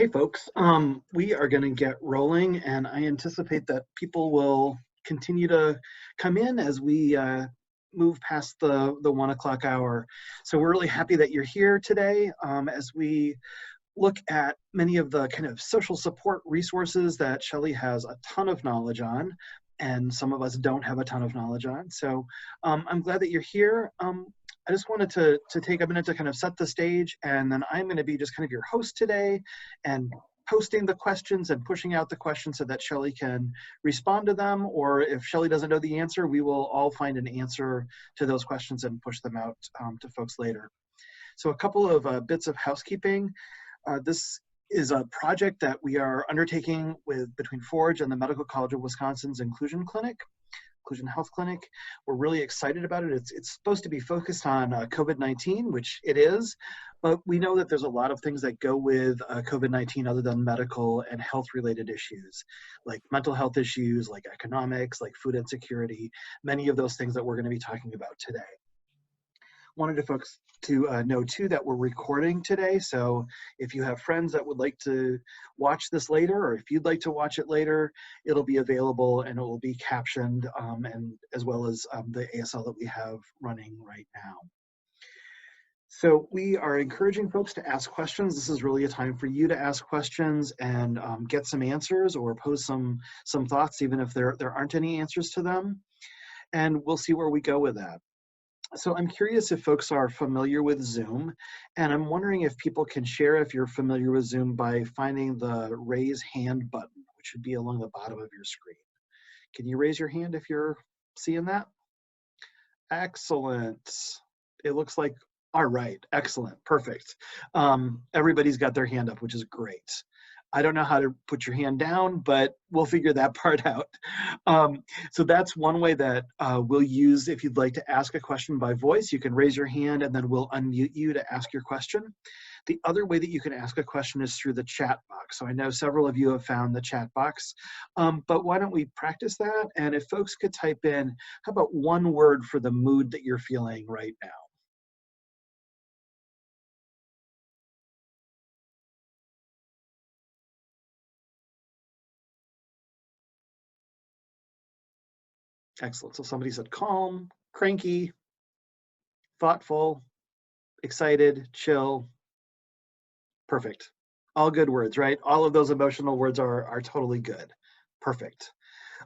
Hey folks, we are going to get rolling, and I anticipate that people will continue to come in as we move past the 1 o'clock hour. So we're really happy that you're here today as we look at many of the kind of social support resources that Shelley has a ton of knowledge on, and some of us don't have a ton of knowledge on. So I'm glad that you're here. I just wanted to take a minute to kind of set the stage, and then I'm going to be just kind of your host today and posting the questions and pushing out the questions so that Shelley can respond to them, or if Shelley doesn't know the answer, we will all find an answer to those questions and push them out to folks later. So a couple of bits of housekeeping. This is a project that we are undertaking between Forge and the Medical College of Wisconsin's Inclusion Health Clinic. We're really excited about it. It's supposed to be focused on COVID-19, which it is, but we know that there's a lot of things that go with COVID-19 other than medical and health related issues, like mental health issues, like economics, like food insecurity, many of those things that we're going to be talking about today. Wanted folks to know too that we're recording today, so if you have friends that would like to watch this later, or if you'd like to watch it later, it'll be available and it will be captioned, and as well as the ASL that we have running right now. So we are encouraging folks to ask questions. This is really a time for you to ask questions and get some answers or pose some thoughts, even if there aren't any answers to them, and we'll see where we go with that. So I'm curious if folks are familiar with Zoom, and I'm wondering if people can share if you're familiar with Zoom by finding the raise hand button, which should be along the bottom of your screen. Can you raise your hand if you're seeing that? Excellent. It looks like, all right, excellent, perfect. Everybody's got their hand up, which is great. I don't know how to put your hand down, but we'll figure that part out. So that's one way that we'll use if you'd like to ask a question by voice. You can raise your hand and then we'll unmute you to ask your question. The other way that you can ask a question is through the chat box. So I know several of you have found the chat box, but why don't we practice that? And if folks could type in, how about one word for the mood that you're feeling right now? Excellent. So somebody said calm, cranky, thoughtful, excited, chill. Perfect. All good words, right? All of those emotional words are totally good. Perfect.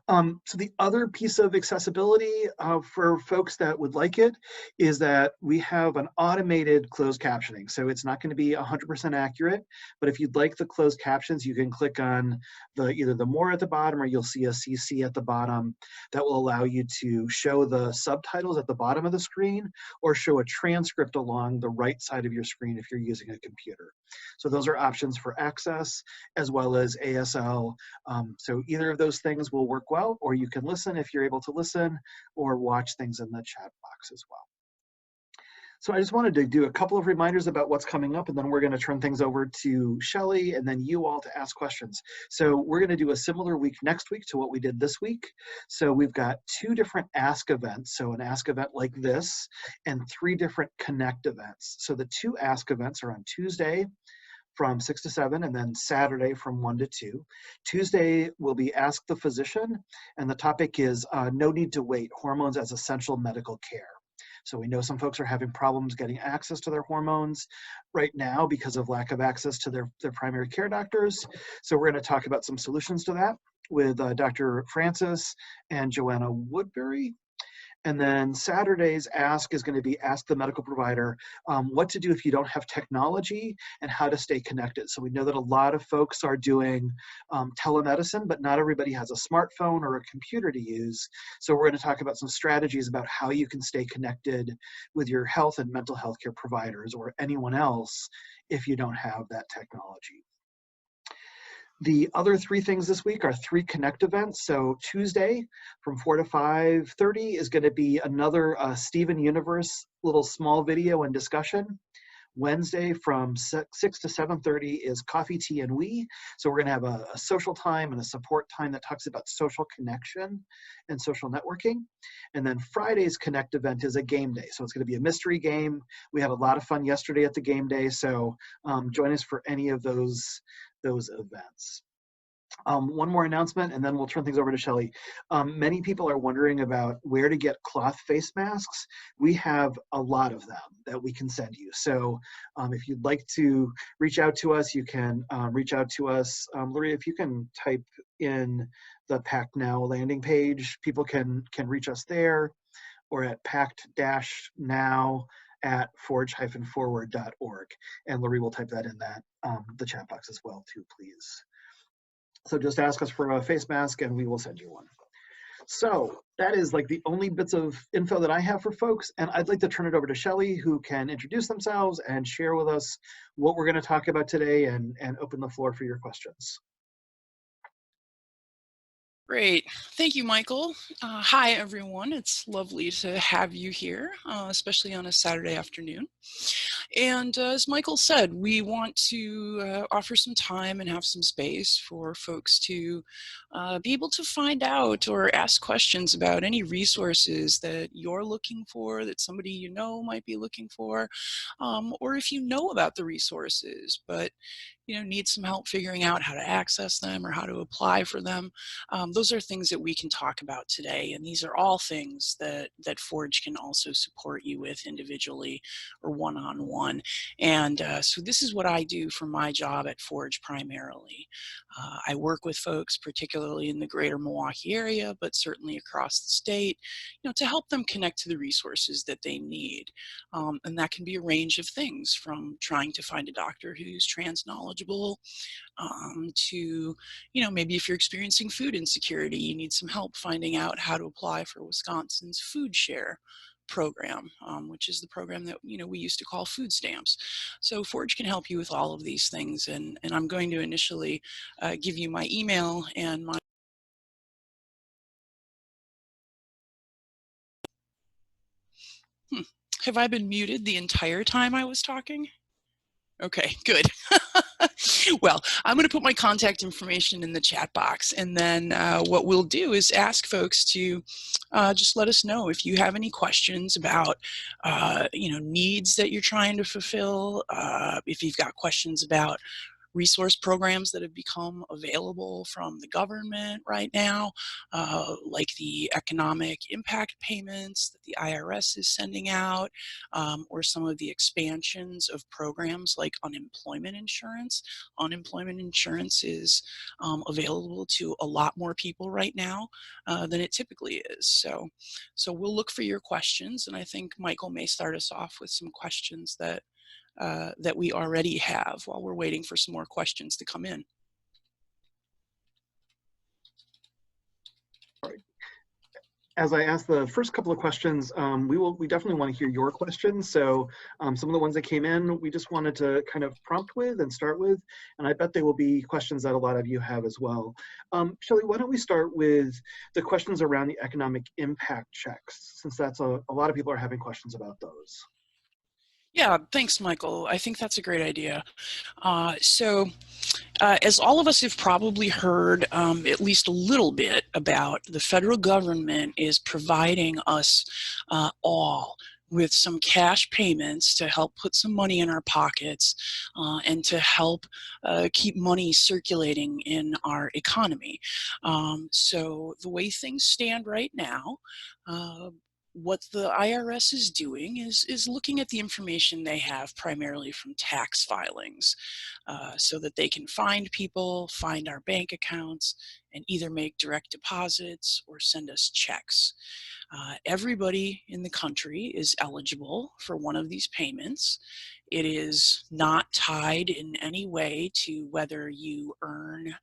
So the other piece of accessibility for folks that would like it is that we have an automated closed captioning. So it's not going to be 100% accurate, but if you'd like the closed captions, you can click on either the more at the bottom, or you'll see a CC at the bottom that will allow you to show the subtitles at the bottom of the screen or show a transcript along the right side of your screen if you're using a computer. So those are options for access as well as ASL. So either of those things will work well, or you can listen if you're able to listen, or watch things in the chat box as well. So I just wanted to do a couple of reminders about what's coming up, and then we're going to turn things over to Shelley and then you all to ask questions. So we're going to do a similar week next week to what we did this week. So we've got 2 different Ask events, so an Ask event like this, and 3 different Connect events. So the 2 Ask events are on Tuesday from 6 to 7, and then Saturday from 1 to 2. Tuesday will be Ask the Physician, and the topic is No Need to Wait, Hormones as Essential Medical Care. So we know some folks are having problems getting access to their hormones right now because of lack of access to their primary care doctors. So we're going to talk about some solutions to that with Dr. Francis and Joanna Woodbury. And then Saturday's Ask is going to be Ask the Medical Provider what to do if you don't have technology and how to stay connected. So we know that a lot of folks are doing telemedicine, but not everybody has a smartphone or a computer to use. So we're going to talk about some strategies about how you can stay connected with your health and mental health care providers or anyone else if you don't have that technology. The other 3 things this week are 3 Connect events. So Tuesday from 4 to 5:30 is going to be another Steven Universe little small video and discussion. Wednesday from 6 to 7:30 is Coffee, Tea, and We. So we're going to have a social time and a support time that talks about social connection and social networking. And then Friday's Connect event is a game day. So it's going to be a mystery game. We had a lot of fun yesterday at the game day. So join us for any of those those events. One more announcement, and then we'll turn things over to Shelley. Many people are wondering about where to get cloth face masks. We have a lot of them that we can send you. So if you'd like to reach out to us, you can reach out to us. Lori, if you can type in the Pact Now landing page, people can reach us there, or at pact-now at forge-forward.org. And Lori will type that in the chat box as well too, please. So just ask us for a face mask and we will send you one. So that is like the only bits of info that I have for folks. And I'd like to turn it over to Shelley, who can introduce themselves and share with us what we're going to talk about today, and open the floor for your questions. Great. Thank you, Michael. Hi, everyone. It's lovely to have you here, especially on a Saturday afternoon. And as Michael said, we want to offer some time and have some space for folks to be able to find out or ask questions about any resources that you're looking for, that somebody you know might be looking for, or if you know about the resources, but need some help figuring out how to access them or how to apply for them. Those are things that we can talk about today, and these are all things that Forge can also support you with individually or one-on-one. And so this is what I do for my job at Forge primarily. I work with folks, particularly in the greater Milwaukee area, but certainly across the state, to help them connect to the resources that they need. And that can be a range of things, from trying to find a doctor who's trans knowledgeable to, maybe if you're experiencing food insecurity, you need some help finding out how to apply for Wisconsin's food share program, which is the program that we used to call food stamps. So Forge can help you with all of these things, and I'm going to initially give you my email and my Have I been muted the entire time I was talking? Okay, good. Well, I'm going to put my contact information in the chat box, and then what we'll do is ask folks to just let us know if you have any questions about needs that you're trying to fulfill, if you've got questions about resource programs that have become available from the government right now, like the economic impact payments that the IRS is sending out, or some of the expansions of programs like unemployment insurance. Unemployment insurance is available to a lot more people right now than it typically is. So we'll look for your questions, and I think Michael may start us off with some questions that we already have while we're waiting for some more questions to come in. All right. As I ask the first couple of questions, we definitely want to hear your questions. So some of the ones that came in, we just wanted to kind of prompt with and start with, and I bet they will be questions that a lot of you have as well. Shelley, why don't we start with the questions around the economic impact checks, since that's a lot of people are having questions about those. Yeah, thanks, Michael. I think that's a great idea. As all of us have probably heard at least a little bit about, the federal government is providing us all with some cash payments to help put some money in our pockets and to help keep money circulating in our economy. So the way things stand right now, what the IRS is doing is looking at the information they have primarily from tax filings, so that they can find people, find our bank accounts, and either make direct deposits or send us checks. Everybody in the country is eligible for one of these payments. It is not tied in any way to whether you earn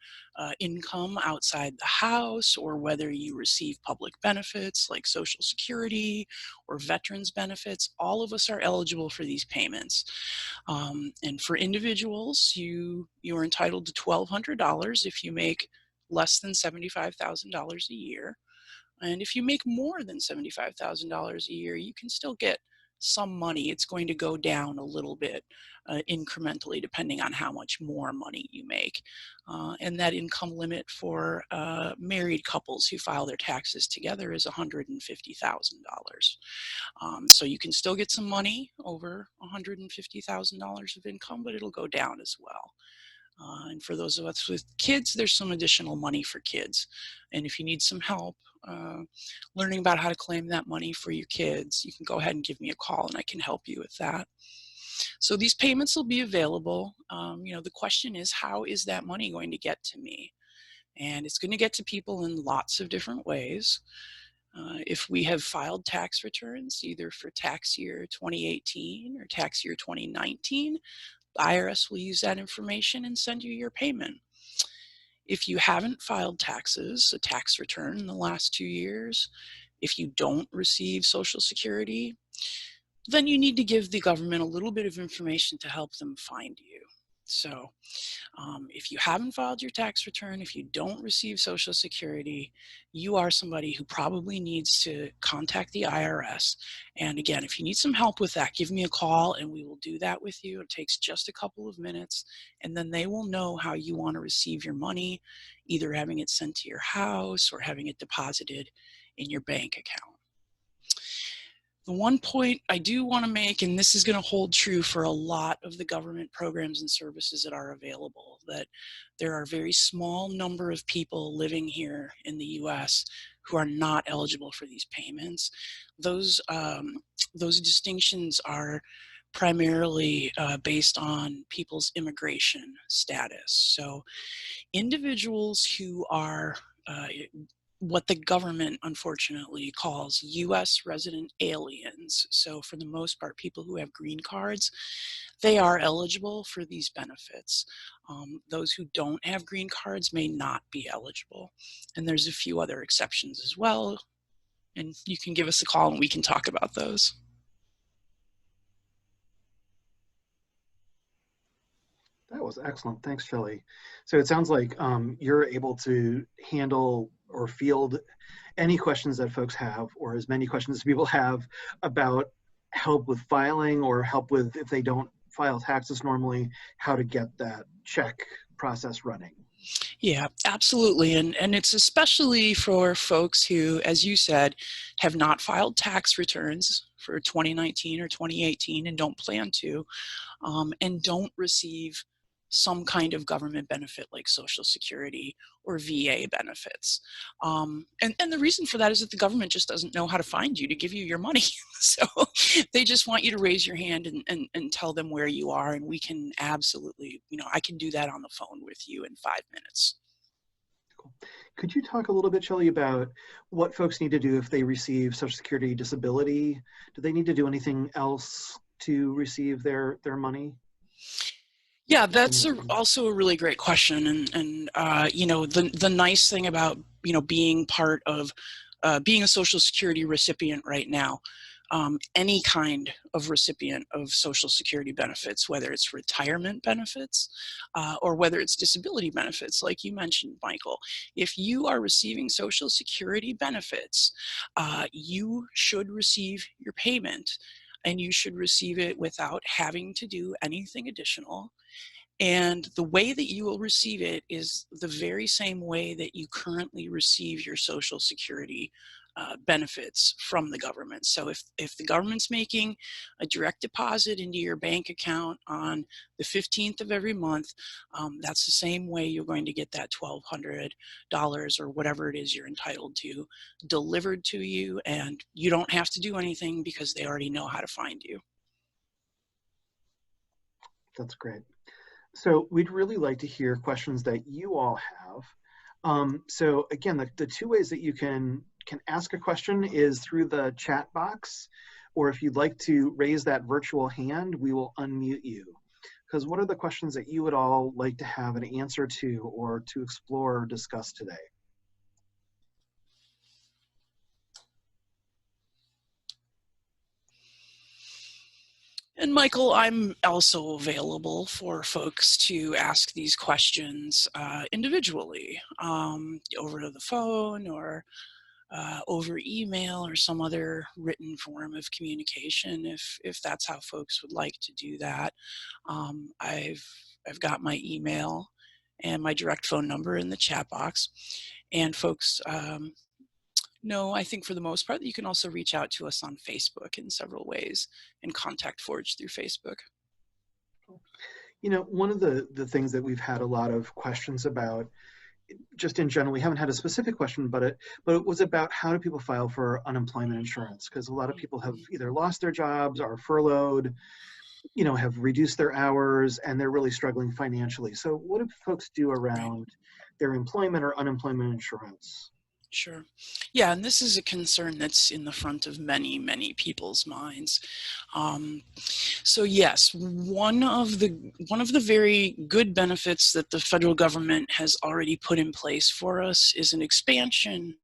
income outside the house or whether you receive public benefits like Social Security or veterans benefits. All of us are eligible for these payments. And for individuals, you are entitled to $1,200 if you make less than $75,000 a year. And if you make more than $75,000 a year, you can still get some money. It's going to go down a little bit incrementally depending on how much more money you make. And that income limit for married couples who file their taxes together is $150,000. So you can still get some money over $150,000 of income, but it'll go down as well. And for those of us with kids, there's some additional money for kids. And if you need some help learning about how to claim that money for your kids, you can go ahead and give me a call and I can help you with that. So these payments will be available. The question is, how is that money going to get to me? And it's going to get to people in lots of different ways. If we have filed tax returns, either for tax year 2018 or tax year 2019, the IRS will use that information and send you your payment. If you haven't filed taxes, a tax return in the last 2 years, if you don't receive Social Security, then you need to give the government a little bit of information to help them find you. So if you haven't filed your tax return, if you don't receive Social Security, you are somebody who probably needs to contact the IRS. And again, if you need some help with that, give me a call and we will do that with you. It takes just a couple of minutes, and then they will know how you want to receive your money, either having it sent to your house or having it deposited in your bank account. The one point I do want to make, and this is going to hold true for a lot of the government programs and services that are available, that there are a very small number of people living here in the US who are not eligible for these payments. Those distinctions are primarily based on people's immigration status. So individuals who are what the government unfortunately calls US resident aliens. So for the most part, people who have green cards, they are eligible for these benefits. Those who don't have green cards may not be eligible. And there's a few other exceptions as well. And you can give us a call and we can talk about those. That was excellent. Thanks, Shelley. So it sounds like you're able to handle or field any questions that folks have, or as many questions as people have about help with filing or help with, if they don't file taxes normally, how to get that check process running. Yeah, absolutely. And it's especially for folks who, as you said, have not filed tax returns for 2019 or 2018 and don't plan to, and don't receive some kind of government benefit like Social Security or VA benefits. And the reason for that is that the government just doesn't know how to find you to give you your money. So they just want you to raise your hand and tell them where you are, and we can absolutely, I can do that on the phone with you in 5 minutes. Cool. Could you talk a little bit, Shelley, about what folks need to do if they receive Social Security disability? Do they need to do anything else to receive their money? Yeah, that's also a really great question. And the nice thing about, being part of being a Social Security recipient right now, any kind of recipient of Social Security benefits, whether it's retirement benefits or whether it's disability benefits, like you mentioned, Michael, if you are receiving Social Security benefits, you should receive your payment, and you should receive it without having to do anything additional. And the way that you will receive it is the very same way that you currently receive your Social Security benefits from the government. So if the government's making a direct deposit into your bank account on the 15th of every month, that's the same way you're going to get that $1,200 or whatever it is you're entitled to delivered to you, and you don't have to do anything because they already know how to find you. That's great. So we'd really like to hear questions that you all have. So again, the two ways that you can ask a question is through the chat box, or if you'd like to raise that virtual hand, we will unmute you. Because what are the questions that you would all like to have an answer to or to explore or discuss today? And Michael, I'm also available for folks to ask these questions individually, over the phone or over email or some other written form of communication, if that's how folks would like to do that. I've got my email and my direct phone number in the chat box, and folks. No, I think for the most part, you can also reach out to us on Facebook in several ways and contact Forge through Facebook. You know, one of the things that we've had a lot of questions about, just in general, we haven't had a specific question, but it was about how do people file for unemployment insurance? Because a lot of people have either lost their jobs, are furloughed, you know, have reduced their hours, and they're really struggling financially. So what do folks do Right. around their employment or unemployment insurance? Sure. Yeah, and this is a concern that's in the front of many, many people's minds. So yes, one of the very good benefits that the federal government has already put in place for us is an expansion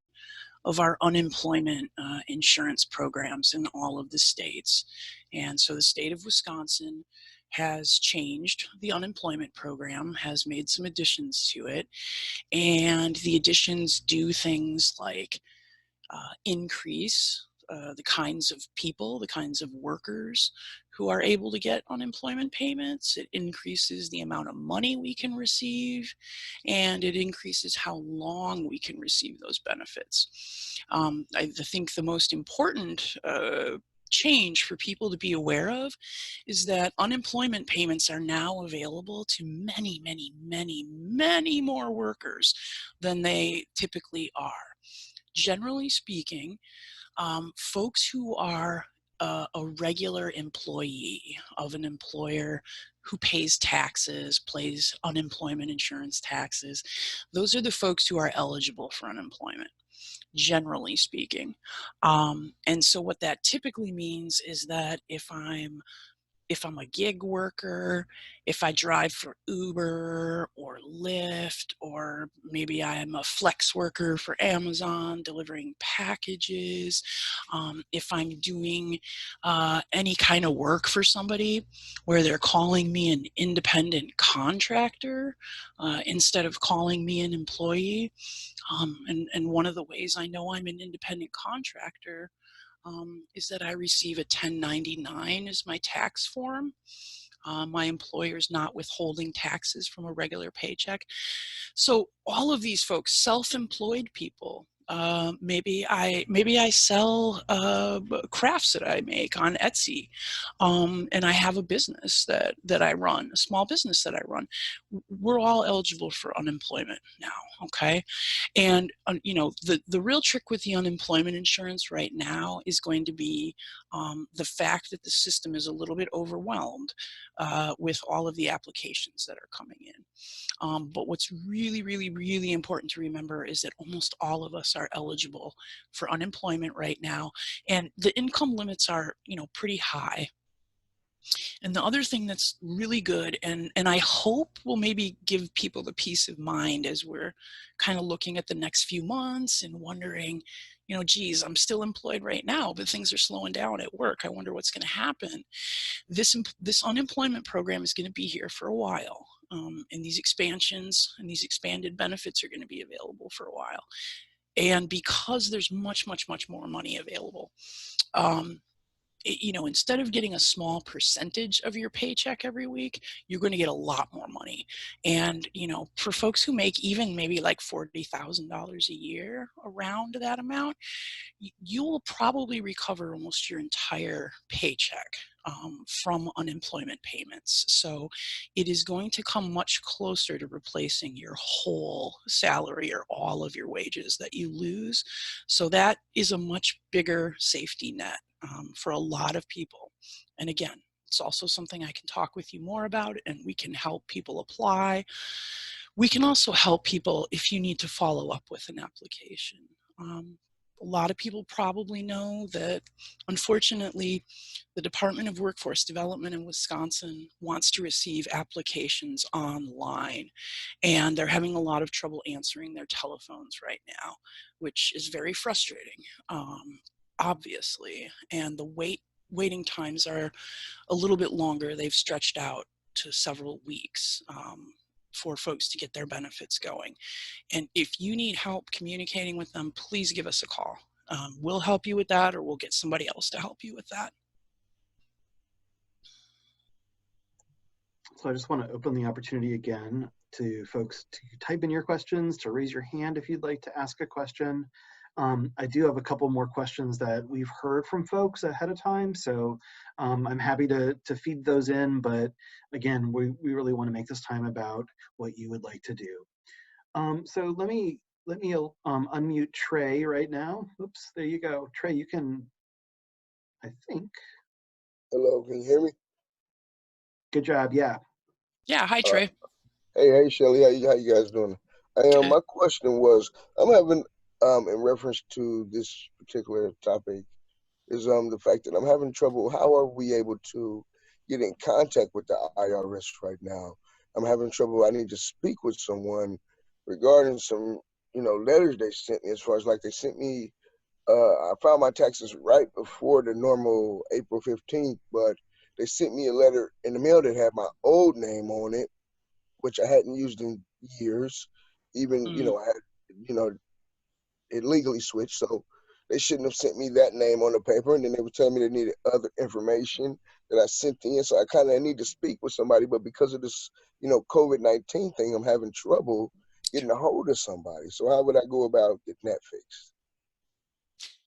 of our unemployment insurance programs in all of the states. And so the state of Wisconsin has changed the unemployment program, has made some additions to it, and the additions do things like increase the kinds of people, the kinds of workers who are able to get unemployment payments. It increases the amount of money we can receive, and it increases how long we can receive those benefits. I think the most important change for people to be aware of is that unemployment payments are now available to many, many, many, many more workers than they typically are. Generally speaking, folks who are a regular employee of an employer who pays taxes, pays unemployment insurance taxes, those are the folks who are eligible for unemployment, generally speaking. And so what that typically means is that if I'm a gig worker, if I drive for Uber or Lyft, or maybe I'm a flex worker for Amazon delivering packages, if I'm doing any kind of work for somebody where they're calling me an independent contractor instead of calling me an employee. And one of the ways I know I'm an independent contractor is that I receive a 1099 as my tax form. My employer's not withholding taxes from a regular paycheck. So all of these folks, self-employed people, maybe I sell crafts that I make on Etsy, and I have a business that I run, a small business that I run. We're all eligible for unemployment now. Okay, and the real trick with the unemployment insurance right now is going to be the fact that the system is a little bit overwhelmed with all of the applications that are coming in. But what's really, really, really important to remember is that almost all of us are eligible for unemployment right now, and the income limits are, pretty high. And the other thing that's really good, and I hope will maybe give people the peace of mind as we're kind of looking at the next few months and wondering, geez, I'm still employed right now, but things are slowing down at work. I wonder what's going to happen. This unemployment program is going to be here for a while. And these expansions and these expanded benefits are going to be available for a while. And because there's much, much, much more money available, instead of getting a small percentage of your paycheck every week, you're going to get a lot more money. And, for folks who make even maybe like $40,000 a year, around that amount, you will probably recover almost your entire paycheck from unemployment payments. So it is going to come much closer to replacing your whole salary or all of your wages that you lose. So that is a much bigger safety net for a lot of people. And again, it's also something I can talk with you more about, and we can help people apply. We can also help people if you need to follow up with an application. A lot of people probably know that, unfortunately, the Department of Workforce Development in Wisconsin wants to receive applications online, and they're having a lot of trouble answering their telephones right now, which is very frustrating, obviously. And the waiting times are a little bit longer. They've stretched out to several weeks for folks to get their benefits going. And if you need help communicating with them, please give us a call. We'll help you with that, or we'll get somebody else to help you with that. So I just want to open the opportunity again to folks to type in your questions, to raise your hand if you'd like to ask a question. I do have a couple more questions that we've heard from folks ahead of time, so I'm happy to feed those in, but again, we really want to make this time about what you would like to do. So let me unmute Trey right now. Oops, there you go. Trey, you can, I think. Hello, can you hear me? Good job, yeah. Yeah, hi, All right. Trey. Hey, Shelley, how you guys doing? Good. My question was, I'm having in reference to this particular topic is the fact that I'm having trouble. How are we able to get in contact with the IRS right now? I'm having trouble. I need to speak with someone regarding some, letters they sent me. As far as like they sent me, I filed my taxes right before the normal April 15th, but they sent me a letter in the mail that had my old name on it, which I hadn't used in years. Even, Mm. I had, you know, it legally switched. So they shouldn't have sent me that name on the paper. And then they were telling me they needed other information that I sent in. So I kind of need to speak with somebody. But because of this, COVID-19 thing, I'm having trouble getting a hold of somebody. So how would I go about getting that fixed?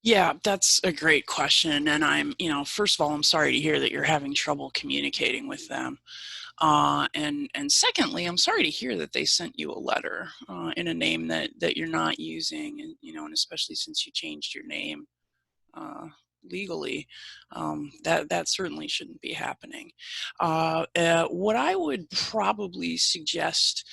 Yeah, that's a great question. And first of all, I'm sorry to hear that you're having trouble communicating with them. And secondly, I'm sorry to hear that they sent you a letter in a name that you're not using, and especially since you changed your name legally, that certainly shouldn't be happening. What I would probably suggest,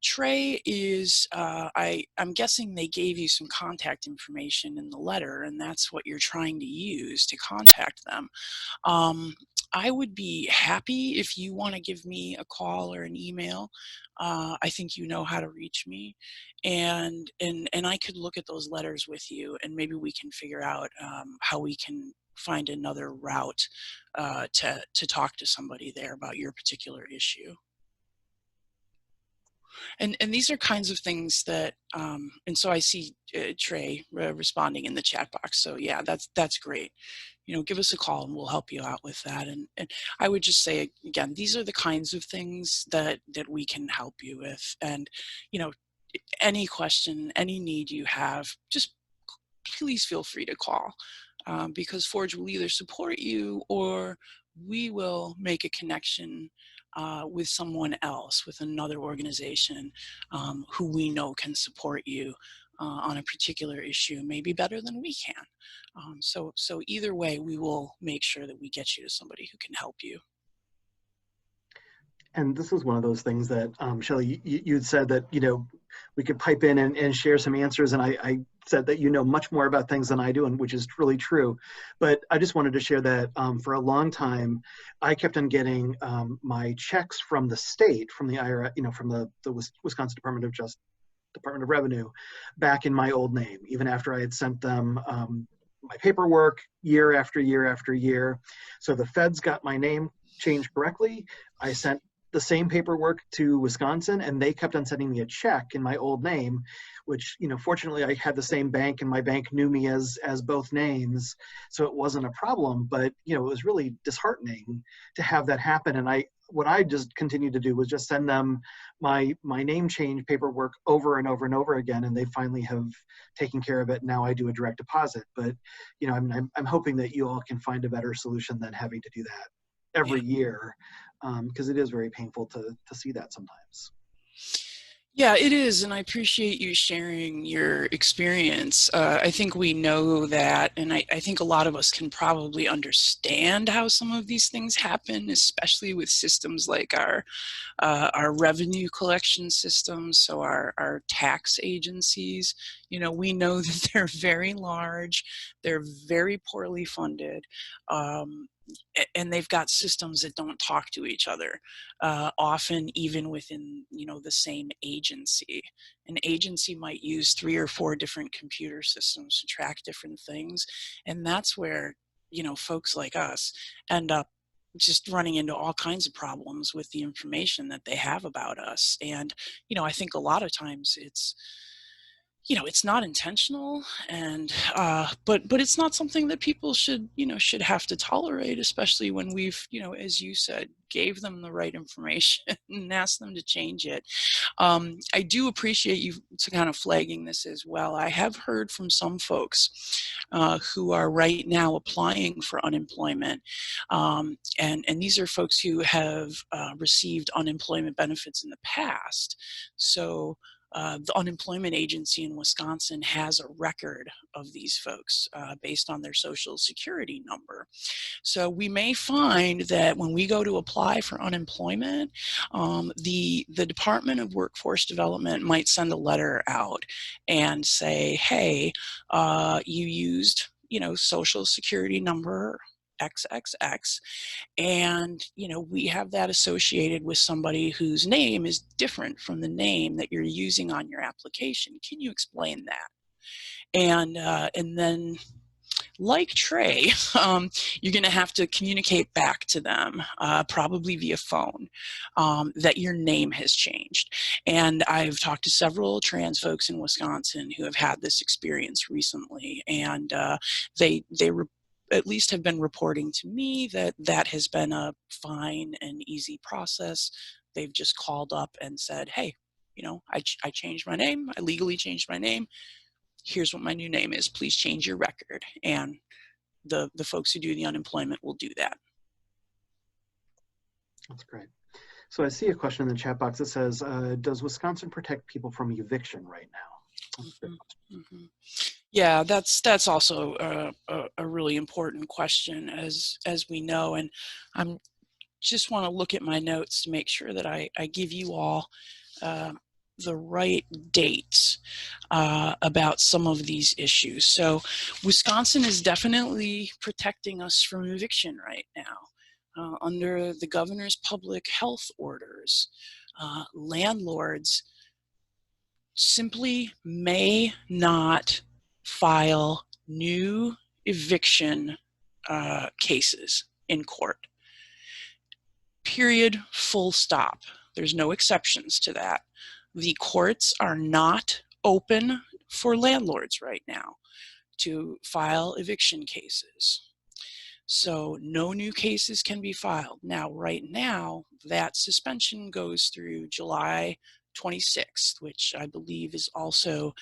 Trey, is I'm guessing they gave you some contact information in the letter, and that's what you're trying to use to contact them. Um, I would be happy if you want to give me a call or an email. I think you know how to reach me, and I could look at those letters with you, and maybe we can figure out how we can find another route to talk to somebody there about your particular issue. And these are kinds of things that, and so I see Trey responding in the chat box. So yeah, that's great. Give us a call and we'll help you out with that. And I would just say, again, these are the kinds of things that we can help you with. And, any question, any need you have, just please feel free to call, because Forge will either support you or we will make a connection with someone else, with another organization who we know can support you on a particular issue, maybe better than we can. So either way, we will make sure that we get you to somebody who can help you. And this is one of those things that, Shelley, you'd said that, we could pipe in and share some answers. And I said that you know much more about things than I do, and which is really true. But I just wanted to share that for a long time, I kept on getting my checks from the state, from the IRS, from the Wisconsin Department of Revenue, back in my old name, even after I had sent them my paperwork year after year after year. So the feds got my name changed correctly. I sent the same paperwork to Wisconsin, and they kept on sending me a check in my old name, which, fortunately I had the same bank, and my bank knew me as both names, so it wasn't a problem. But it was really disheartening to have that happen. And what I just continued to do was just send them my name change paperwork over and over and over again, and they finally have taken care of it. Now I do a direct deposit. But I'm hoping that you all can find a better solution than having to do that every year, because it is very painful to see that sometimes. Yeah, it is, and I appreciate you sharing your experience. I think we know that, and I think a lot of us can probably understand how some of these things happen, especially with systems like our revenue collection systems, so our tax agencies. We know that they're very large, they're very poorly funded, and they've got systems that don't talk to each other, often even within the same agency. An agency might use 3 or 4 different computer systems to track different things, and that's where folks like us end up just running into all kinds of problems with the information that they have about us. And I think a lot of times it's it's not intentional, and but it's not something that people should have to tolerate, especially when we've, as you said, gave them the right information and asked them to change it. I do appreciate you kind of flagging this as well. I have heard from some folks who are right now applying for unemployment, and these are folks who have received unemployment benefits in the past. So the unemployment agency in Wisconsin has a record of these folks based on their social security number. So we may find that when we go to apply for unemployment, the Department of Workforce Development might send a letter out and say, hey, you used, social security number XXX, and we have that associated with somebody whose name is different from the name that you're using on your application. Can you explain that? And then, like Trey, you're going to have to communicate back to them, probably via phone, that your name has changed. And I've talked to several trans folks in Wisconsin who have had this experience recently, and they at least have been reporting to me that that has been a fine and easy process. They've just called up and said, hey, I changed my name. I legally changed my name. Here's what my new name is. Please change your record. And the folks who do the unemployment will do that. That's great. So I see a question in the chat box that says, does Wisconsin protect people from eviction right now? Mm-hmm. Yeah, that's also a really important question, as we know. And I'm just want to look at my notes to make sure that I give you all the right dates about some of these issues. So Wisconsin is definitely protecting us from eviction right now. Under the governor's public health orders, landlords simply may not file new eviction cases in court. Period, full stop. There's no exceptions to that. The courts are not open for landlords right now to file eviction cases. So no new cases can be filed. Now, right now, that suspension goes through July 26th, which I believe is also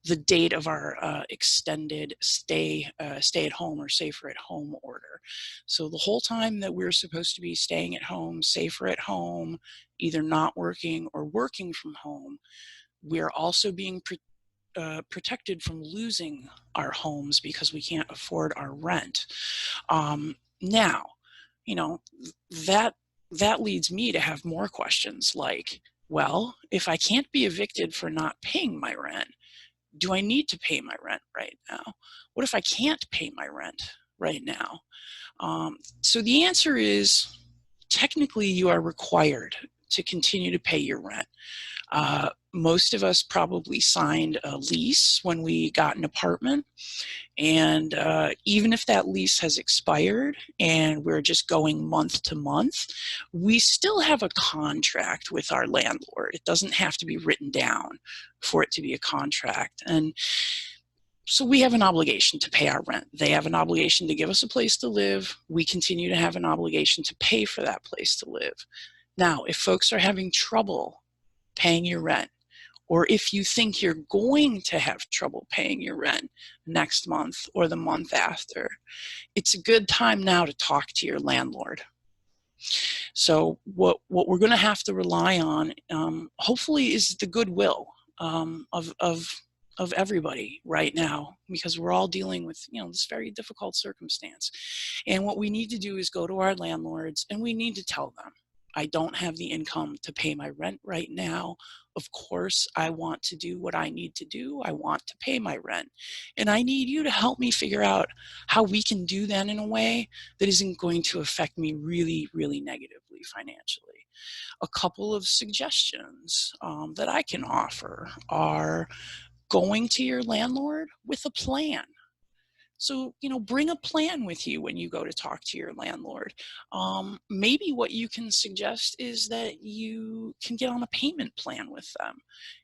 the date of our extended stay at home or safer at home order. So the whole time that we're supposed to be staying at home, safer at home, either not working or working from home, we're also being protected from losing our homes because we can't afford our rent. Now, that leads me to have more questions like, well, if I can't be evicted for not paying my rent, do I need to pay my rent right now? What if I can't pay my rent right now? So the answer is, technically you are required to continue to pay your rent. Most of us probably signed a lease when we got an apartment, and even if that lease has expired and we're just going month to month, we still have a contract with our landlord. It doesn't have to be written down for it to be a contract. And so we have an obligation to pay our rent. They have an obligation to give us a place to live. We continue to have an obligation to pay for that place to live. Now, if folks are having trouble paying your rent, or if you think you're going to have trouble paying your rent next month or the month after, it's a good time now to talk to your landlord. So what we're going to have to rely on, hopefully, is the goodwill of everybody right now, because we're all dealing with this very difficult circumstance. And what we need to do is go to our landlords and we need to tell them, I don't have the income to pay my rent right now. Of course, I want to do what I need to do. I want to pay my rent. And I need you to help me figure out how we can do that in a way that isn't going to affect me really, really negatively financially. A couple of suggestions that I can offer are going to your landlord with a plan. So, bring a plan with you when you go to talk to your landlord. Maybe what you can suggest is that you can get on a payment plan with them.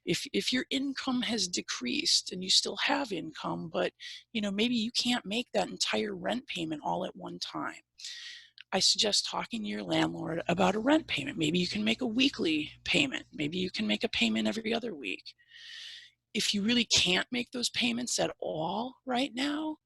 If your income has decreased and you still have income, but maybe you can't make that entire rent payment all at one time, I suggest talking to your landlord about a rent payment. Maybe you can make a weekly payment. Maybe you can make a payment every other week. If you really can't make those payments at all right now,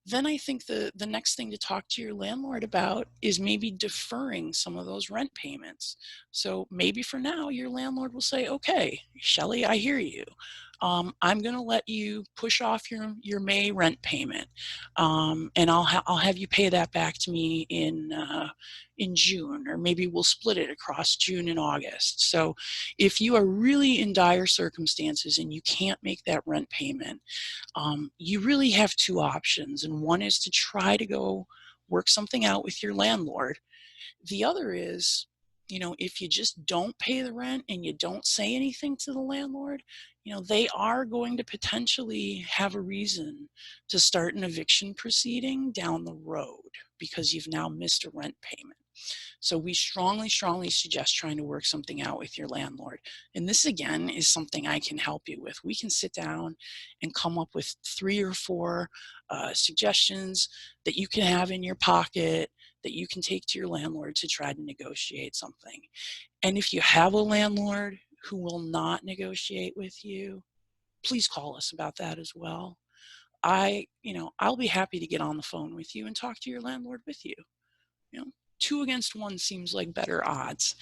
then I think the next thing to talk to your landlord about is maybe deferring some of those rent payments. So maybe for now, your landlord will say, okay, Shelley, I hear you. I'm going to let you push off your May rent payment, and I'll have you pay that back to me in June, or maybe we'll split it across June and August. So if you are really in dire circumstances and you can't make that rent payment, you really have two options. And one is to try to go work something out with your landlord. The other is, if you just don't pay the rent and you don't say anything to the landlord, they are going to potentially have a reason to start an eviction proceeding down the road because you've now missed a rent payment. So we strongly, strongly suggest trying to work something out with your landlord. And this, again, is something I can help you with. We can sit down and come up with 3 or 4 suggestions that you can have in your pocket that you can take to your landlord to try to negotiate something. And if you have a landlord who will not negotiate with you, please call us about that as well. I'll be happy to get on the phone with you and talk to your landlord with you. 2 against 1 seems like better odds.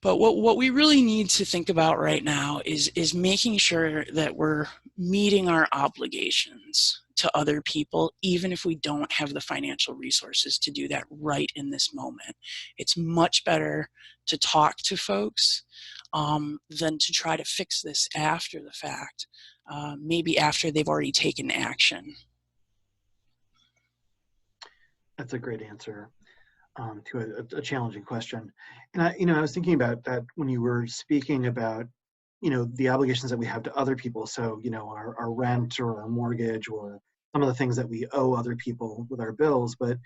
But what we really need to think about right now is making sure that we're meeting our obligations to other people, even if we don't have the financial resources to do that right in this moment. It's much better to talk to folks than to try to fix this after the fact, maybe after they've already taken action. That's a great answer to a challenging question. And I was thinking about that when you were speaking about, the obligations that we have to other people. So, our rent or our mortgage or some of the things that we owe other people with our bills. But,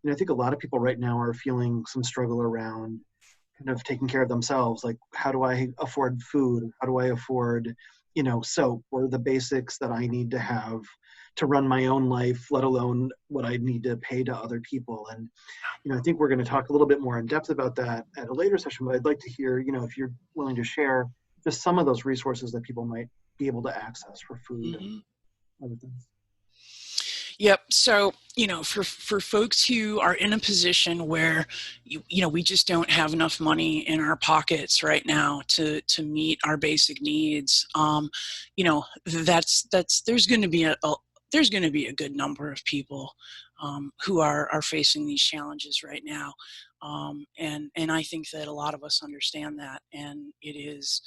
I think a lot of people right now are feeling some struggle around kind of taking care of themselves. Like, how do I afford food? How do I afford, soap, or the basics that I need to have to run my own life, let alone what I need to pay to other people. And, I think we're going to talk a little bit more in depth about that at a later session, but I'd like to hear, if you're willing to share just some of those resources that people might be able to access for food and other things. Yep. So, for folks who are in a position where, we just don't have enough money in our pockets right now to meet our basic needs, there's going to be a good number of people who are facing these challenges right now. And I think that a lot of us understand that. And it is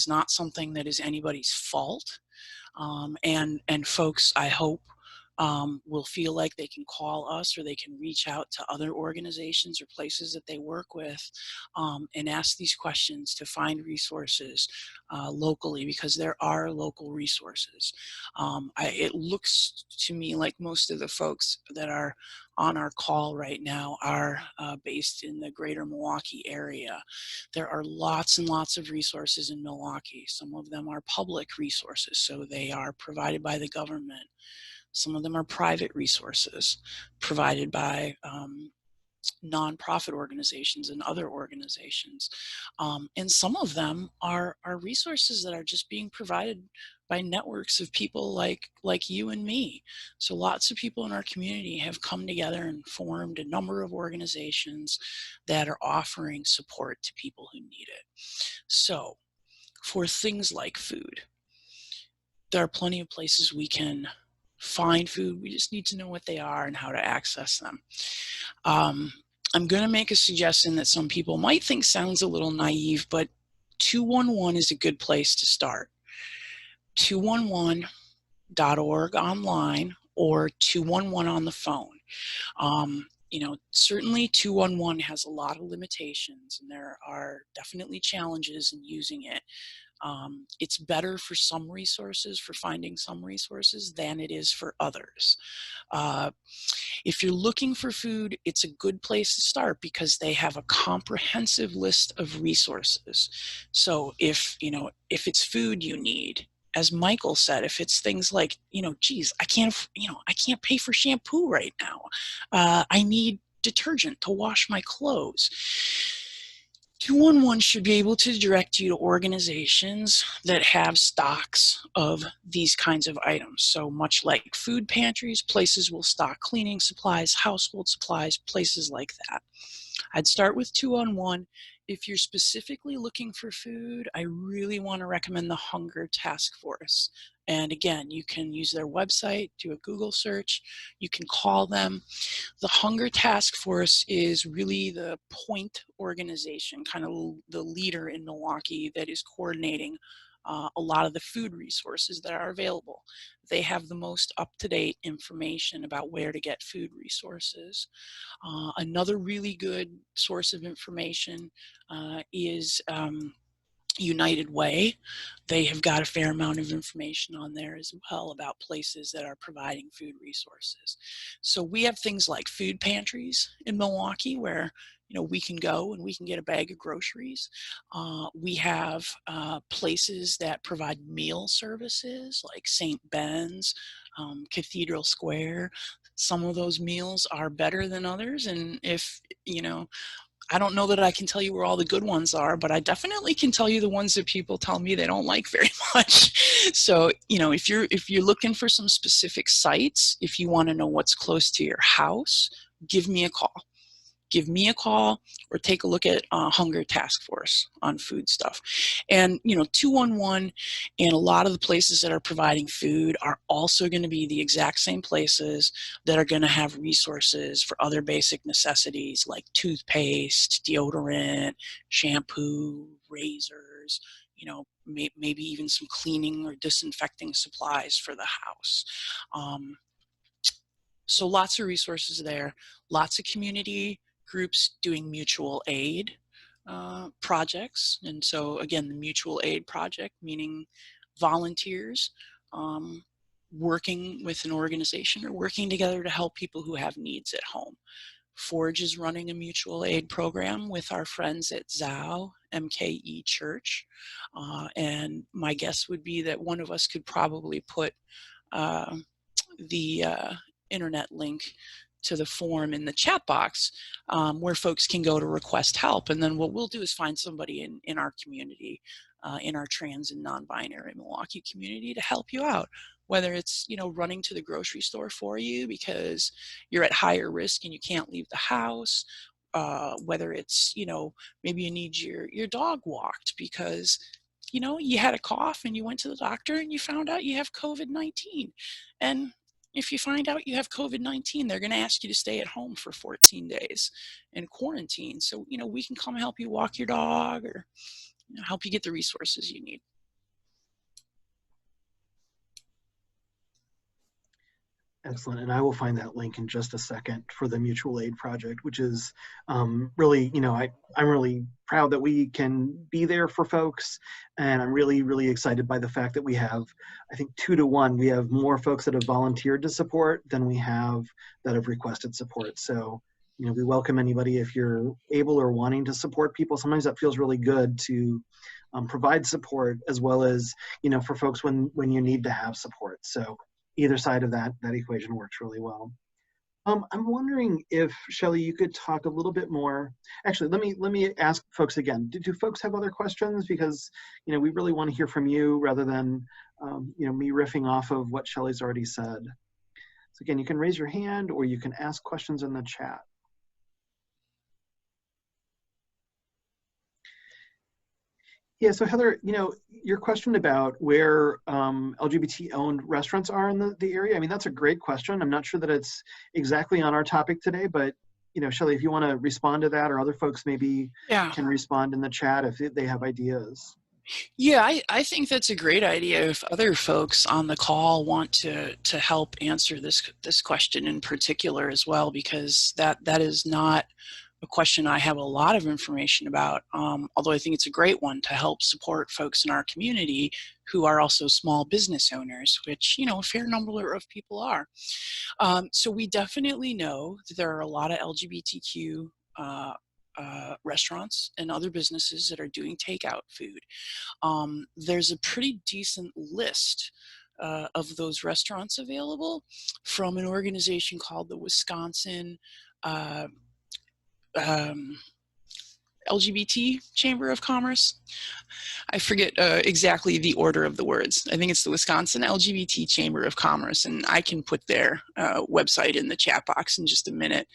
not something that is anybody's fault. And folks, I hope, will feel like they can call us or they can reach out to other organizations or places that they work with and ask these questions to find resources locally, because there are local resources. It looks to me like most of the folks that are on our call right now are based in the greater Milwaukee area. There are lots and lots of resources in Milwaukee. Some of them are public resources, so they are provided by the government. Some of them are private resources provided by nonprofit organizations and other organizations. And some of them are resources that are just being provided by networks of people like you and me. So lots of people in our community have come together and formed a number of organizations that are offering support to people who need it. So for things like food, there are plenty of places we can find food. We just need to know what they are and how to access them. I'm going to make a suggestion that some people might think sounds a little naive, but 211 is a good place to start. 211.org online or 211 on the phone. Certainly 211 has a lot of limitations, and there are definitely challenges in using it. It's better for some resources, for finding some resources, than it is for others. If you're looking for food, it's a good place to start because they have a comprehensive list of resources. So if it's food you need, as Michael said, if it's things like, geez, I can't pay for shampoo right now. I need detergent to wash my clothes. 211 should be able to direct you to organizations that have stocks of these kinds of items. So much like food pantries, places will stock cleaning supplies, household supplies, places like that. I'd start with 211. If you're specifically looking for food, I really want to recommend the Hunger Task Force. And again, you can use their website, do a Google search, you can call them. The Hunger Task Force is really the point organization, kind of the leader in Milwaukee that is coordinating a lot of the food resources that are available. They have the most up-to-date information about where to get food resources. Another really good source of information is United Way. They have got a fair amount of information on there as well about places that are providing food resources. So we have things like food pantries in Milwaukee where we can go and we can get a bag of groceries. We have places that provide meal services like St. Ben's, Cathedral Square. Some of those meals are better than others, and if I don't know that I can tell you where all the good ones are, but I definitely can tell you the ones that people tell me they don't like very much. So, if you're looking for some specific sites, if you want to know what's close to your house, give me a call. Give me a call or take a look at Hunger Task Force on food stuff. And, 211 and a lot of the places that are providing food are also going to be the exact same places that are going to have resources for other basic necessities like toothpaste, deodorant, shampoo, razors, maybe even some cleaning or disinfecting supplies for the house. So lots of resources there, lots of community groups doing mutual aid projects. And so again, the mutual aid project, meaning volunteers working with an organization or working together to help people who have needs at home. Forge is running a mutual aid program with our friends at ZOW MKE Church. And my guess would be that one of us could probably put the internet link to the form in the chat box where folks can go to request help. And then what we'll do is find somebody in our community, in our trans and non-binary Milwaukee community to help you out. Whether it's, running to the grocery store for you because you're at higher risk and you can't leave the house, whether it's, maybe you need your dog walked because, you had a cough and you went to the doctor and you found out you have COVID-19. And if you find out you have COVID-19, they're going to ask you to stay at home for 14 days in quarantine. So, we can come help you walk your dog or help you get the resources you need. Excellent. And I will find that link in just a second for the mutual aid project, which is really, I'm really proud that we can be there for folks. And I'm really, really excited by the fact that we have, I think 2-to-1, we have more folks that have volunteered to support than we have that have requested support. So, we welcome anybody if you're able or wanting to support people. Sometimes that feels really good to provide support as well as, for folks when you need to have support. So either side of that equation works really well. I'm wondering if, Shelley, you could talk a little bit more. Actually, let me ask folks again. Do folks have other questions? Because we really want to hear from you rather than me riffing off of what Shelley's already said. So again, you can raise your hand or you can ask questions in the chat. Yeah, so Heather, your question about where LGBT-owned restaurants are in the area, I mean, that's a great question. I'm not sure that it's exactly on our topic today, but, Shelley, if you want to respond to that or other folks maybe can respond in the chat if they have ideas. Yeah, I think that's a great idea if other folks on the call want to help answer this question in particular as well, because that is not a question I have a lot of information about, although I think it's a great one to help support folks in our community who are also small business owners, which, you know, a fair number of people are. So we definitely know that there are a lot of LGBTQ restaurants and other businesses that are doing takeout food. There's a pretty decent list of those restaurants available from an organization called the Wisconsin um, LGBT Chamber of Commerce. I forget exactly the order of the words. I think it's the Wisconsin LGBT Chamber of Commerce, and I can put their website in the chat box in just a minute.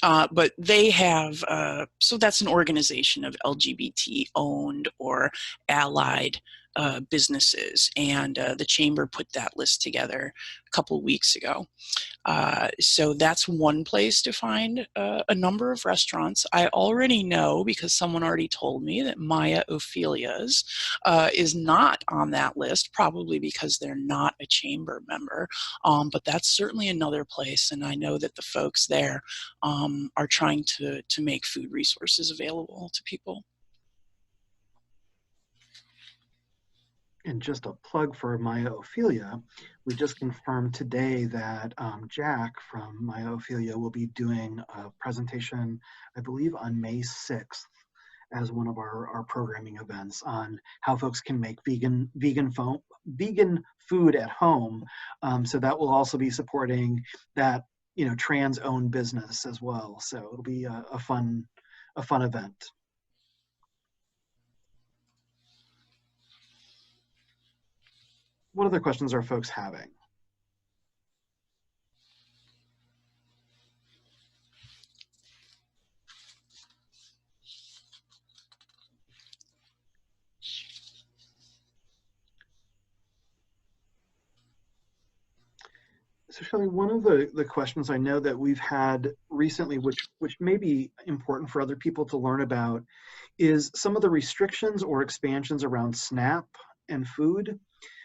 But they have, so that's an organization of LGBT owned or allied businesses, and the chamber put that list together a couple of weeks ago. So that's one place to find a number of restaurants. I already know, because someone already told me, that Maya Ophelia's is not on that list, probably because they're not a chamber member. But that's certainly another place, and I know that the folks there are trying to make food resources available to people. And just a plug for Maya Ophelia, we just confirmed today that Jack from Maya Ophelia will be doing a presentation, I believe, on May 6th as one of our programming events on how folks can make vegan food at home. So that will also be supporting that, you know, trans-owned business as well. So it'll be a fun event. What other questions are folks having? So Shelley, one of the questions I know that we've had recently, which may be important for other people to learn about, is some of the restrictions or expansions around SNAP and food.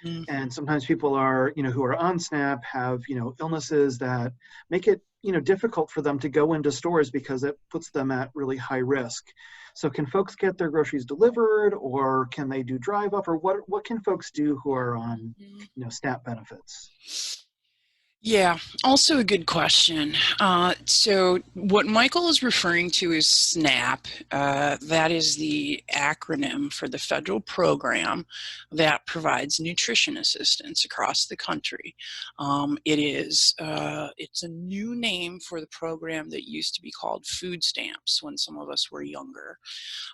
Mm-hmm. And sometimes people are, you know, who are on SNAP have, you know, illnesses that make it, you know, difficult for them to go into stores because it puts them at really high risk. So can folks get their groceries delivered, or can they do drive up, or what can folks do who are on, you know, SNAP benefits? Yeah, also a good question. So what Michael is referring to is SNAP. That is the acronym for the federal program that provides nutrition assistance across the country. It's a new name for the program that used to be called food stamps when some of us were younger.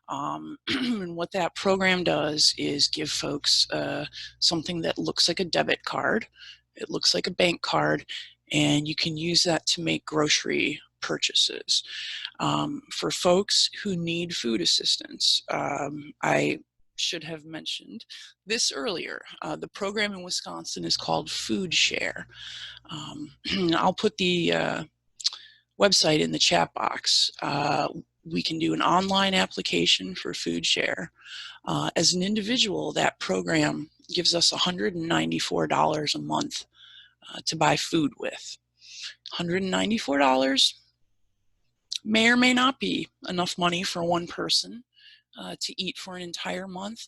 And what that program does is give folks something that looks like a debit card. It looks like a bank card, and you can use that to make grocery purchases. For folks who need food assistance, I should have mentioned this earlier. The program in Wisconsin is called Food Share. I'll put the website in the chat box. We can do an online application for Food Share. As an individual, that program gives us $194 a month to buy food with. $194 may or may not be enough money for one person to eat for an entire month.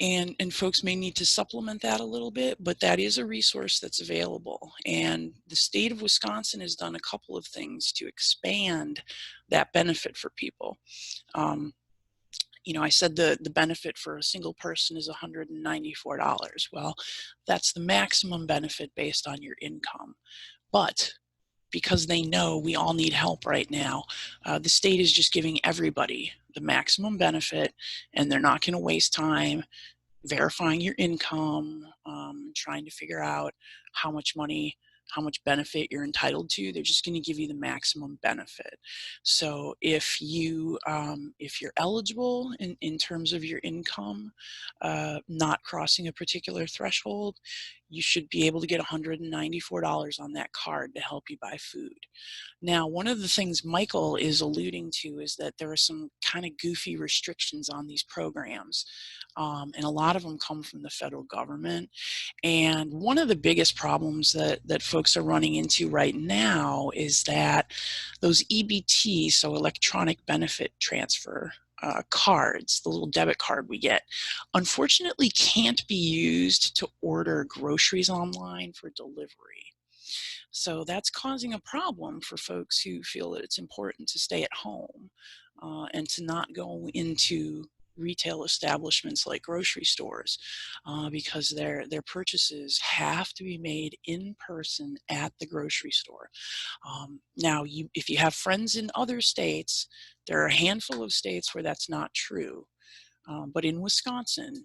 And folks may need to supplement that a little bit, but that is a resource that's available. And the state of Wisconsin has done a couple of things to expand that benefit for people. You know, I said the benefit for a single person is $194. Well, that's the maximum benefit based on your income. But because they know we all need help right now, the state is just giving everybody the maximum benefit, and they're not going to waste time verifying your income, trying to figure out how much money, how much benefit you're entitled to. They're just going to give you the maximum benefit. So if you're eligible in terms of your income, not crossing a particular threshold, you should be able to get $194 on that card to help you buy food. Now, one of the things Michael is alluding to is that there are some kind of goofy restrictions on these programs, and a lot of them come from the federal government. And one of the biggest problems that folks are running into right now is that those EBT, so electronic benefit transfer cards, the little debit card we get, unfortunately can't be used to order groceries online for delivery. So that's causing a problem for folks who feel that it's important to stay at home and to not go into retail establishments like grocery stores because their purchases have to be made in person at the grocery store. Now, if you have friends in other states, there are a handful of states where that's not true. But in Wisconsin,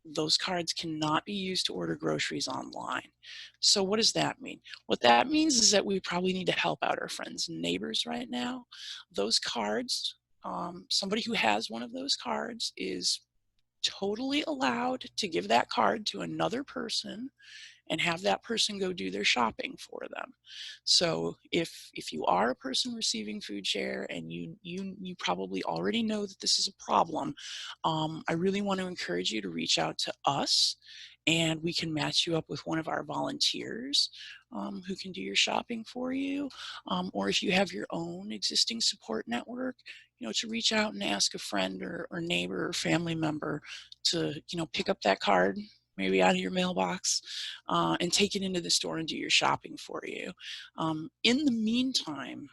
those cards cannot be used to order groceries online. So what does that mean? What that means is that we probably need to help out our friends and neighbors right now. Those cards, somebody who has one of those cards is totally allowed to give that card to another person and have that person go do their shopping for them. So if you are a person receiving food share and you probably already know that this is a problem, I really want to encourage you to reach out to us, and we can match you up with one of our volunteers who can do your shopping for you. Or if you have your own existing support network, to reach out and ask a friend or neighbor or family member to, pick up that card, maybe out of your mailbox, and take it into the store and do your shopping for you. In the meantime,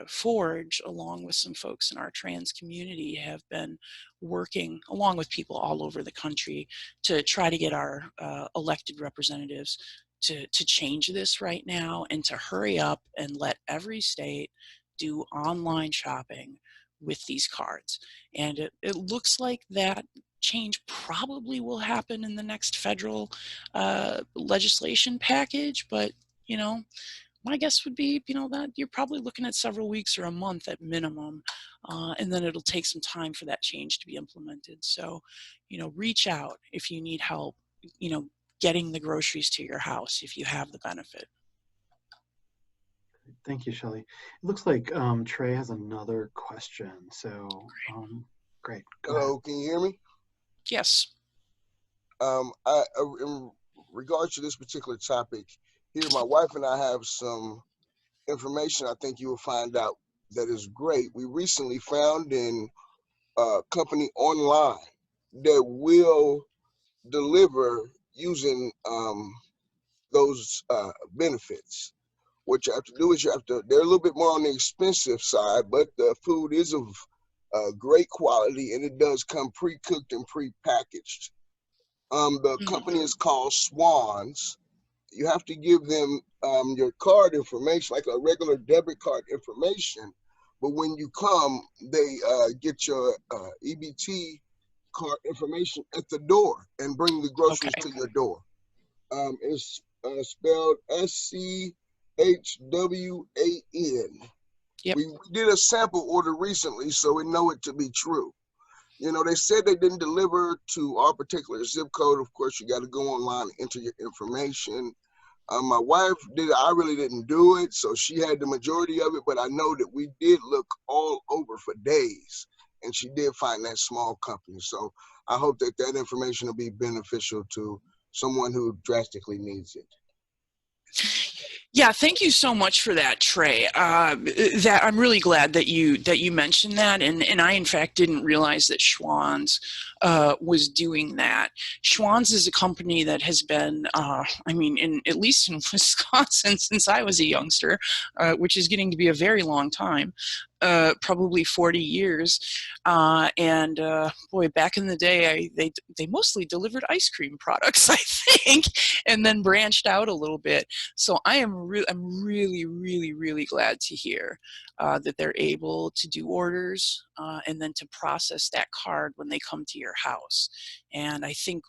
Forge, along with some folks in our trans community, have been working along with people all over the country to try to get our elected representatives to change this right now and to hurry up and let every state do online shopping with these cards. And it looks like that change probably will happen in the next federal legislation package, but my guess would be that you're probably looking at several weeks or a month at minimum, and then it'll take some time for that change to be implemented. So reach out if you need help getting the groceries to your house if you have the benefit. Thank you, Shelley. It looks like Trey has another question. So great. Go ahead. Hello, can you hear me? Yes. In regards to this particular topic, here my wife and I have some information I think you will find out that is great. We recently found a company online that will deliver using those benefits. What you have to do is they're a little bit more on the expensive side, but the food is of great quality and it does come pre-cooked and pre-packaged. The company is called Schwan's. You have to give them your card information, like a regular debit card information. But when you come, they get your EBT card information at the door and bring the groceries to your door. It's spelled SCHWAN. Yep. We did a sample order recently, so we know it to be true. They said they didn't deliver to our particular zip code. Of course, you got to go online and enter your information. My wife did. I really didn't do it, so she had the majority of it, but I know that we did look all over for days, and she did find that small company. So I hope that information will be beneficial to someone who drastically needs it. Yeah, thank you so much for that, Trey. That I'm really glad that you mentioned that, and I in fact didn't realize that Schwan's was doing that. Schwan's is a company that has been, at least in Wisconsin since I was a youngster, which is getting to be a very long time. Probably 40 years, and boy, back in the day, they mostly delivered ice cream products, I think, and then branched out a little bit. So I'm really, really, really glad to hear that they're able to do orders and then to process that card when they come to your house. And I think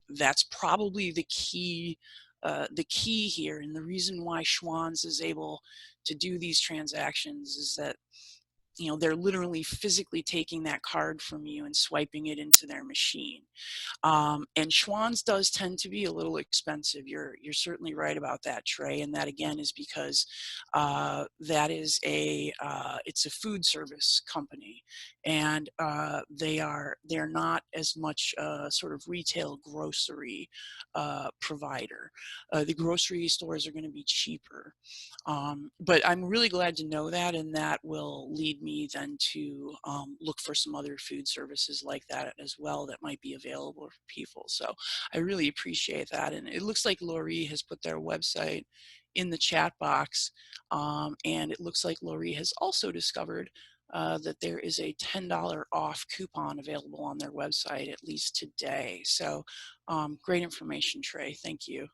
that's probably the key here, and the reason why Schwan's is able to do these transactions is that you know, they're literally physically taking that card from you and swiping it into their machine. And Schwan's does tend to be a little expensive. You're certainly right about that, Trey. And that again is because that is it's a food service company, and they're not as much sort of retail grocery provider. The grocery stores are going to be cheaper. But I'm really glad to know that, and that will lead me then to look for some other food services like that as well that might be available for people. So I really appreciate that. And it looks like Laurie has put their website in the chat box, and it looks like Laurie has also discovered that there is a $10 off coupon available on their website, at least today. So great information, Trey. Thank you.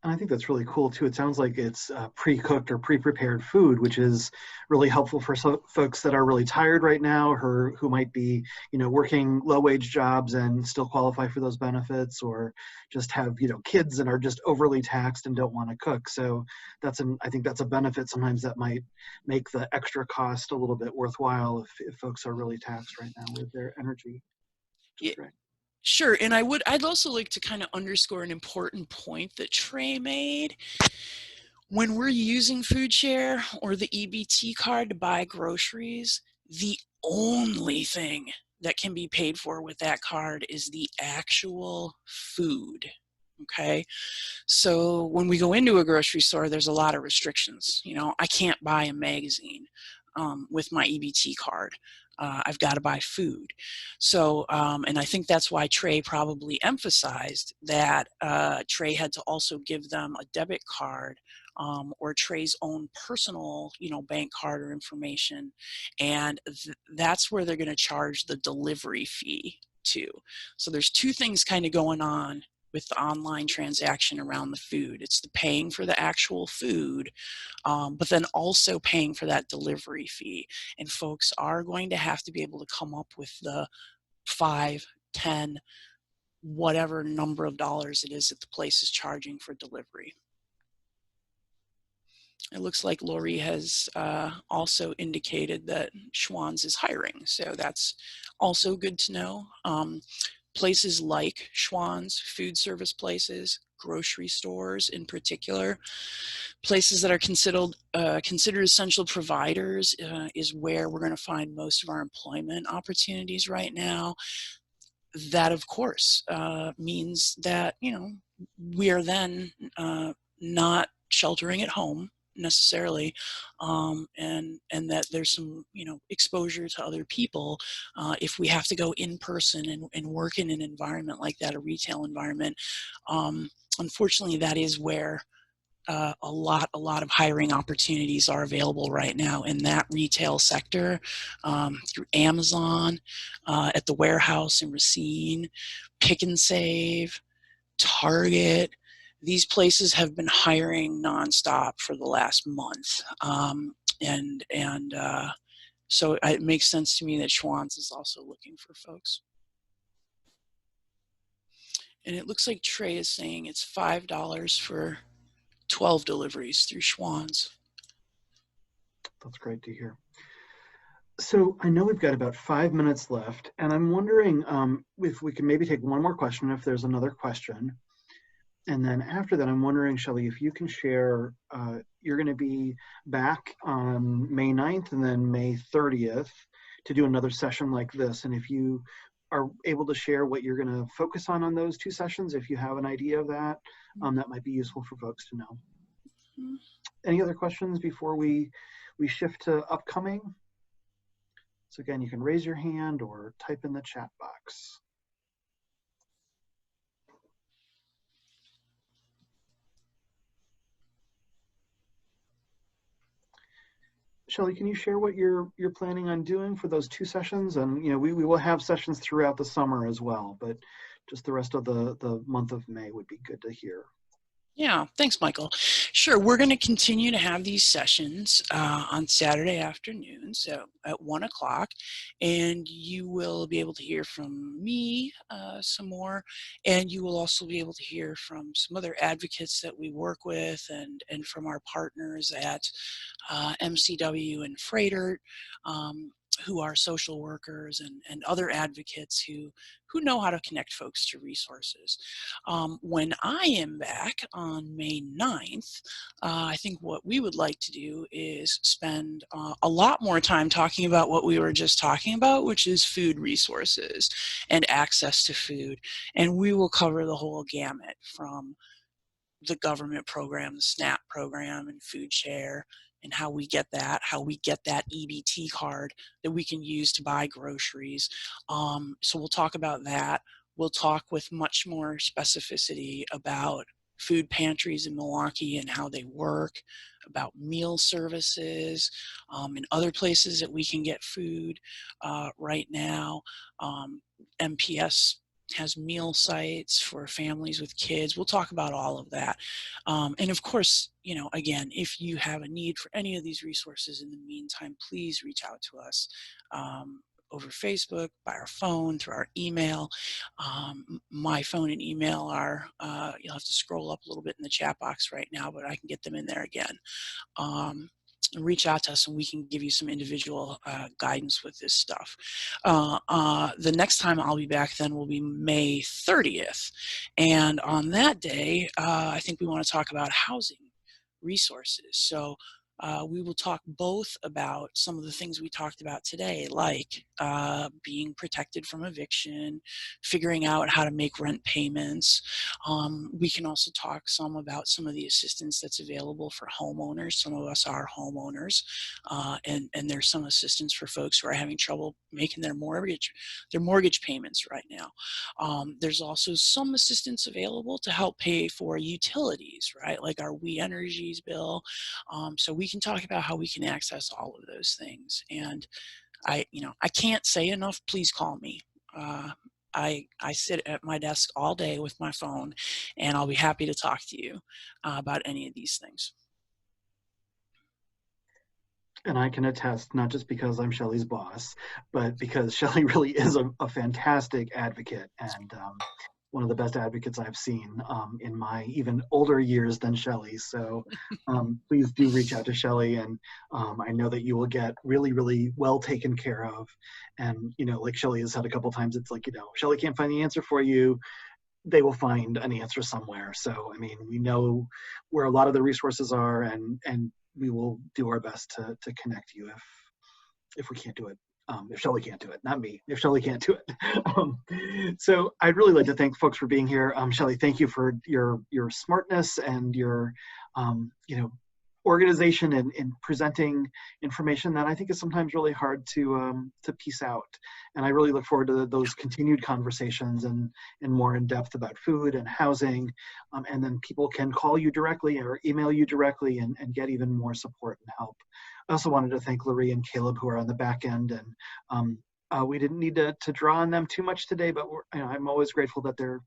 And I think that's really cool too. It sounds like it's pre-cooked or pre-prepared food, which is really helpful for some folks that are really tired right now, or who might be, working low-wage jobs and still qualify for those benefits, or just have, kids and are just overly taxed and don't want to cook. So I think that's a benefit sometimes that might make the extra cost a little bit worthwhile if folks are really taxed right now with their energy. Yeah. Sure, and I'd also like to kind of underscore an important point that Trey made. When we're using food share or the EBT card to buy groceries, the only thing that can be paid for with that card is the actual food. Okay, so when we go into a grocery store, there's a lot of restrictions. I can't buy a magazine with my EBT card. I've got to buy food. So, and I think that's why Trey probably emphasized that Trey had to also give them a debit card or Trey's own personal, bank card or information. And that's where they're going to charge the delivery fee too. So there's two things kind of going on with the online transaction around the food. It's the paying for the actual food, but then also paying for that delivery fee. And folks are going to have to be able to come up with the 5, 10, whatever number of dollars it is that the place is charging for delivery. It looks like Laurie has also indicated that Schwan's is hiring, so that's also good to know. Places like Schwan's, food service places, grocery stores in particular, places that are considered essential providers is where we're going to find most of our employment opportunities right now. That, of course, means that, we are then not sheltering at home necessarily, and that there's some exposure to other people if we have to go in person and work in an environment like that, a retail environment. Unfortunately, that is where a lot of hiring opportunities are available right now in that retail sector, through Amazon, at the warehouse in Racine, Pick and Save, Target. These places have been hiring nonstop for the last month, so it makes sense to me that Schwan's is also looking for folks. And it looks like Trey is saying it's $5 for 12 deliveries through Schwan's. That's great to hear. So I know we've got about 5 minutes left, and I'm wondering if we can maybe take one more question, if there's another question. And then after that, I'm wondering, Shelley, if you can share, you're going to be back on May 9th and then May 30th to do another session like this. And if you are able to share what you're going to focus on those two sessions, if you have an idea of that, that might be useful for folks to know. Mm-hmm. Any other questions before we shift to upcoming? So again, you can raise your hand or type in the chat box. Shelley, can you share what you're planning on doing for those two sessions? And we will have sessions throughout the summer as well, but just the rest of the month of May would be good to hear. Yeah, thanks, Michael. Sure, we're going to continue to have these sessions on Saturday afternoon, so at 1 o'clock, and you will be able to hear from me some more, and you will also be able to hear from some other advocates that we work with and from our partners at MCW and Froedtert, who are social workers and other advocates who know how to connect folks to resources. When I am back on May 9th, I think what we would like to do is spend a lot more time talking about what we were just talking about, which is food resources and access to food. And we will cover the whole gamut from the government program, the SNAP program, and food share, and how we get that EBT card that we can use to buy groceries. So we'll talk about that. We'll talk with much more specificity about food pantries in Milwaukee and how they work, about meal services, and other places that we can get food right now. MPS has meal sites for families with kids. We'll talk about all of that. And of course, again, if you have a need for any of these resources in the meantime, please reach out to us over Facebook, by our phone, through our email. My phone and email are, you'll have to scroll up a little bit in the chat box right now, but I can get them in there again. Reach out to us and we can give you some individual guidance with this stuff. The next time I'll be back then will be May 30th. And on that day, I think we want to talk about housing resources. So we will talk both about some of the things we talked about today, like being protected from eviction, figuring out how to make rent payments. We can also talk some about some of the assistance that's available for homeowners. Some of us are homeowners, and there's some assistance for folks who are having trouble making their mortgage payments right now. There's also some assistance available to help pay for utilities, right? Like our We Energies bill. So we can talk about how we can access all of those things. And I can't say enough, please call me. I sit at my desk all day with my phone, and I'll be happy to talk to you about any of these things. And I can attest, not just because I'm Shelley's boss, but because Shelley really is a fantastic advocate and one of the best advocates I've seen in my even older years than Shelley. So please do reach out to Shelley, and I know that you will get really, really well taken care of. And, like Shelley has said a couple times, it's like, Shelley can't find the answer for you. They will find an answer somewhere. So, I mean, we know where a lot of the resources are, and we will do our best to connect you if we can't do it. If Shelley can't do it, not me, if Shelley can't do it. So I'd really like to thank folks for being here. Shelley, thank you for your smartness and your organization in presenting information that I think is sometimes really hard to piece out. And I really look forward to those continued conversations and more in depth about food and housing. And then people can call you directly or email you directly and get even more support and help. I also wanted to thank Larry and Caleb, who are on the back end, and we didn't need to draw on them too much today, but I'm always grateful that they're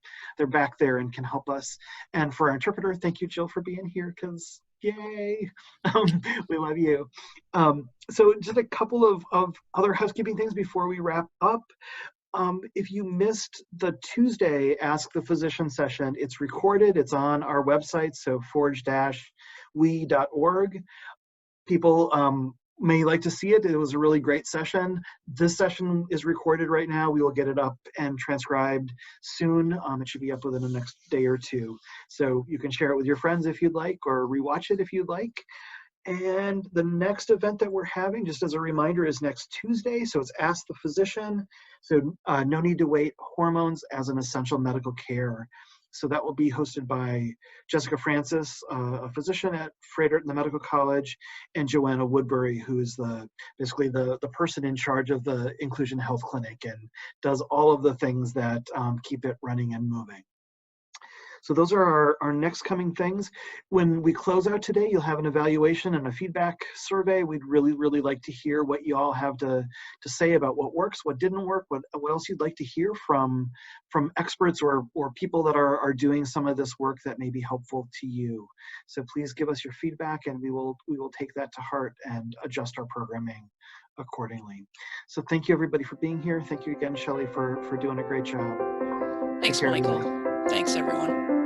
back there and can help us. And for our interpreter, thank you, Jill, for being here, because yay, we love you. So just a couple of other housekeeping things before we wrap up. If you missed the Tuesday Ask the Physician session, it's recorded. It's on our website, so forge-we.org. People may like to see it. It was a really great session. This session is recorded right now. We will get it up and transcribed soon. It should be up within the next day or two. So you can share it with your friends if you'd like, or rewatch it if you'd like. And the next event that we're having, just as a reminder, is next Tuesday. So it's Ask the Physician. So no need to wait, hormones as an essential medical care. So that will be hosted by Jessica Francis, a physician at Froedtert in the Medical College, and Joanna Woodbury, who is basically the person in charge of the Inclusion Health Clinic and does all of the things that keep it running and moving. So those are our next coming things. When we close out today, you'll have an evaluation and a feedback survey. We'd really, really like to hear what you all have to say about what works, what didn't work, what else you'd like to hear from experts or people that are doing some of this work that may be helpful to you. So please give us your feedback, and we will take that to heart and adjust our programming accordingly. So thank you everybody for being here. Thank you again, Shelley, for doing a great job. Thanks, Michael. Thanks, everyone.